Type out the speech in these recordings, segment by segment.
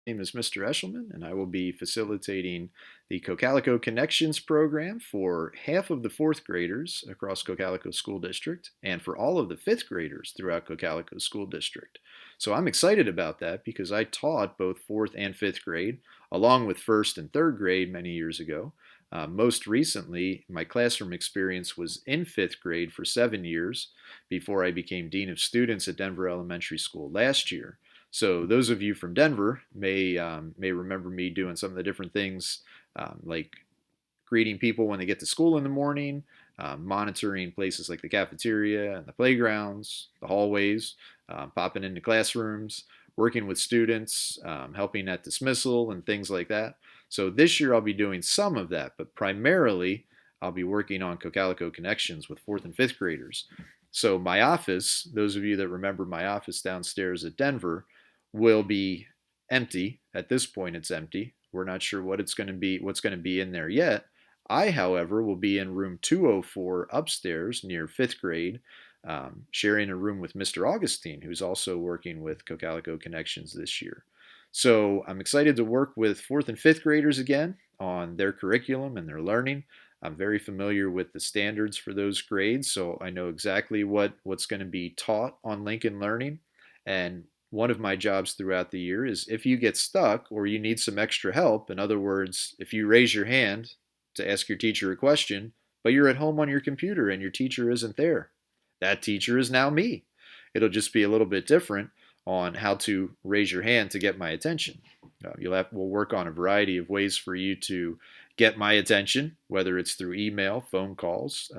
Name is Mr. Eshelman, and I will be facilitating the Cocalico Connections program for half of the fourth graders across Cocalico School District and for all of the fifth graders throughout Cocalico School District. So I'm excited about that because I taught both fourth and fifth grade, along with first and third grade many years ago. Most recently, my classroom experience was in fifth grade for 7 years before I became Dean of Students at Denver Elementary School last year. So those of you from Denver may remember me doing some of the different things like greeting people when they get to school in the morning, monitoring places like the cafeteria and the playgrounds, the hallways, popping into classrooms, working with students, helping at dismissal and things like that. So this year I'll be doing some of that, but primarily I'll be working on Cocalico Connections with fourth and fifth graders. So my office, those of you that remember my office downstairs at Denver, will be empty. At this point, it's empty. We're not sure what's going to be in there yet. I, however, will be in room 204 upstairs near fifth grade, sharing a room with Mr. Augustine, who's also working with Cocalico Connections this year. So I'm excited to work with fourth and fifth graders again on their curriculum and their learning. I'm very familiar with the standards for those grades, so I know exactly what's going to be taught on Lincoln Learning. And one of my jobs throughout the year is if you get stuck or you need some extra help, in other words, if you raise your hand to ask your teacher a question, but you're at home on your computer and your teacher isn't there, that teacher is now me. It'll just be a little bit different on how to raise your hand to get my attention. We'll work on a variety of ways for you to get my attention, whether it's through email, phone calls,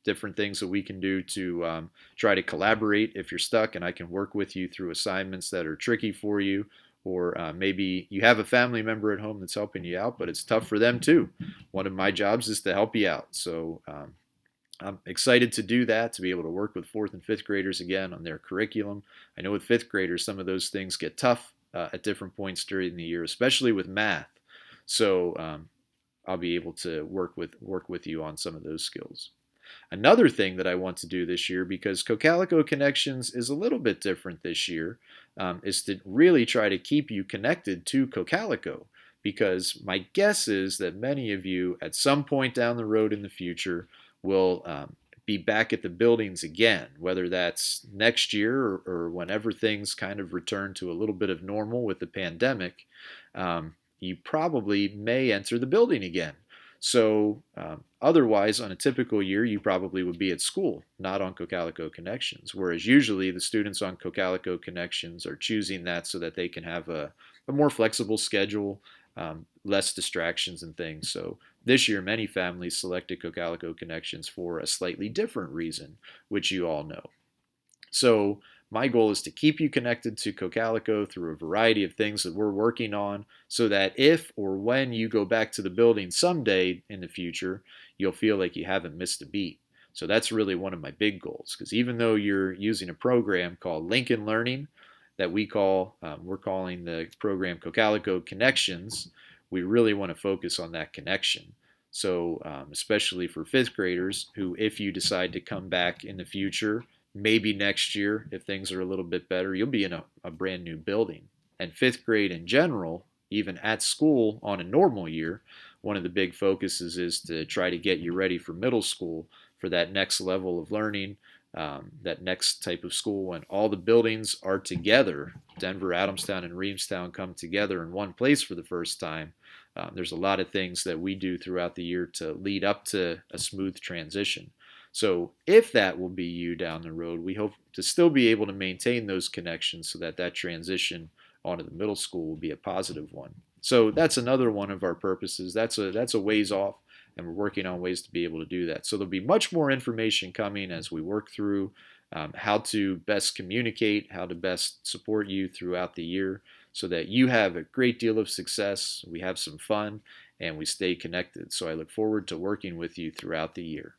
different things that we can do to try to collaborate if you're stuck, and I can work with you through assignments that are tricky for you, or maybe you have a family member at home that's helping you out, but it's tough for them too. One of my jobs is to help you out. So I'm excited to do that, to be able to work with fourth and fifth graders again on their curriculum. I know with fifth graders, some of those things get tough at different points during the year, especially with math. So I'll be able to work with you on some of those skills. Another thing that I want to do this year, because Cocalico Connections is a little bit different this year, is to really try to keep you connected to Cocalico. Because my guess is that many of you, at some point down the road in the future, will be back at the buildings again, whether that's next year or whenever things kind of return to a little bit of normal with the pandemic. You probably may enter the building again. So otherwise, on a typical year, you probably would be at school, not on Cocalico Connections. Whereas usually the students on Cocalico Connections are choosing that so that they can have a more flexible schedule, less distractions and things. So this year, many families selected Cocalico Connections for a slightly different reason, which you all know. So my goal is to keep you connected to Cocalico through a variety of things that we're working on so that if or when you go back to the building someday in the future, you'll feel like you haven't missed a beat. So that's really one of my big goals, because even though you're using a program called Lincoln Learning that we're calling the program Cocalico Connections, we really want to focus on that connection. So especially for fifth graders who, if you decide to come back in the future, maybe next year, if things are a little bit better, you'll be in a brand new building. And fifth grade in general, even at school on a normal year, one of the big focuses is to try to get you ready for middle school for that next level of learning, that next type of school when all the buildings are together. Denver, Adamstown, and Reamstown come together in one place for the first time. There's a lot of things that we do throughout the year to lead up to a smooth transition. So if that will be you down the road, we hope to still be able to maintain those connections so that that transition onto the middle school will be a positive one. So that's another one of our purposes. That's a ways off, and we're working on ways to be able to do that. So there'll be much more information coming as we work through how to best communicate, how to best support you throughout the year so that you have a great deal of success, we have some fun, and we stay connected. So I look forward to working with you throughout the year.